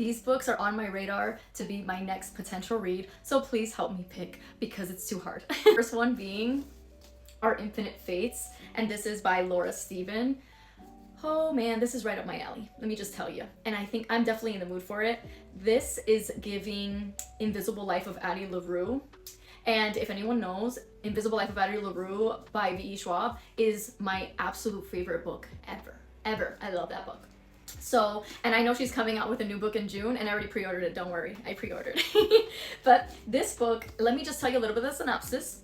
These books are on my radar to be my next potential read, so please help me pick because it's too hard. First one being Our Infinite Fates, and this is by Laura Stephen. Oh man, this is right up my alley, let me just tell you. And I think I'm definitely in the mood for it. This is giving Invisible Life of Addie LaRue. And if anyone knows, Invisible Life of Addie LaRue by V.E. Schwab is my absolute favorite book ever. I love that book. So, and I know she's coming out with a new book in June, and I already pre-ordered it, don't worry, I pre-ordered. But this book, let me just tell you a little bit of the synopsis.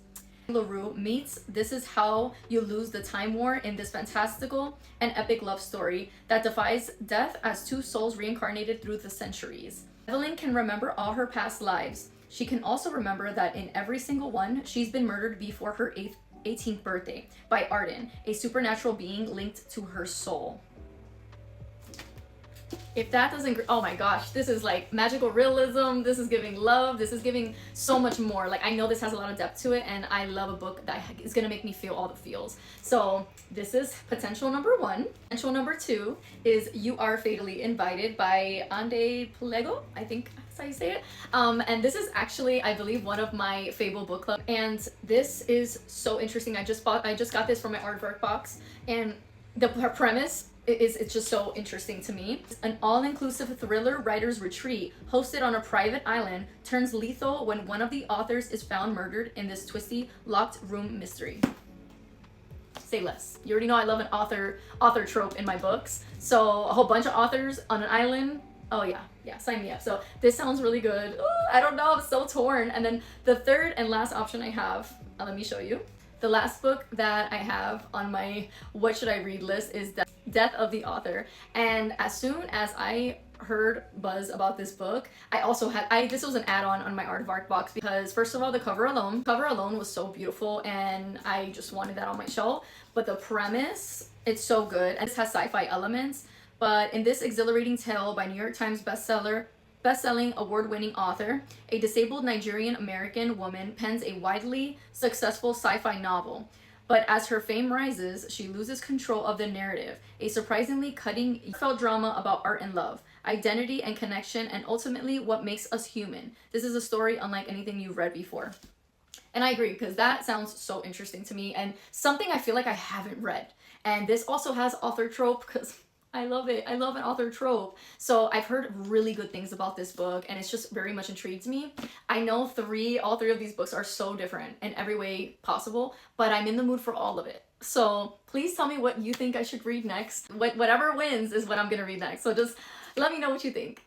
LaRue meets This Is How You Lose the Time War in this fantastical and epic love story that defies death as two souls reincarnated through the centuries. Evelyn can remember all her past lives. She can also remember that in every single one, she's been murdered before her 18th birthday by Arden, a supernatural being linked to her soul. If that doesn't, oh my gosh, this is like magical realism, this is giving love, this is giving so much more. Like, I know this has a lot of depth to it, and I love a book that is gonna make me feel all the feels. So this is potential number one. Potential number two is You Are Fatally Invited by Ande Plego, I think that's how you say it. And this is actually, I believe, one of my Fable book club, and this is so interesting. I just got this from my artwork box, and her premise, it's just so interesting to me. An all-inclusive thriller writer's retreat hosted on a private island turns lethal when one of the authors is found murdered in this twisty, locked room mystery. Say less. You already know I love an author trope in my books. So a whole bunch of authors on an island. Oh yeah, sign me up. So this sounds really good. Ooh, I don't know, I'm so torn. And then the third and last option I have, let me show you. The last book that I have on my what should I read list is Death of the Author. And as soon as I heard buzz about this book, I also had, this was an add-on on my Aardvark box because first of all, the cover alone was so beautiful, and I just wanted that on my shelf. But the premise, it's so good. And this has sci-fi elements, but in this exhilarating tale by New York Times best-selling award-winning author, a disabled Nigerian American woman pens a widely successful sci-fi novel. But as her fame rises, she loses control of the narrative, a surprisingly cutting, heartfelt drama about art and love, identity and connection, and ultimately what makes us human. This is a story unlike anything you've read before. And I agree, because that sounds so interesting to me and something I feel like I haven't read. And this also has author trope, because I love it. I love an author trope. So I've heard really good things about this book, and it's just very much intrigues me. I know all three of these books are so different in every way possible, but I'm in the mood for all of it. So please tell me what you think I should read next. Whatever wins is what I'm gonna read next. So just let me know what you think.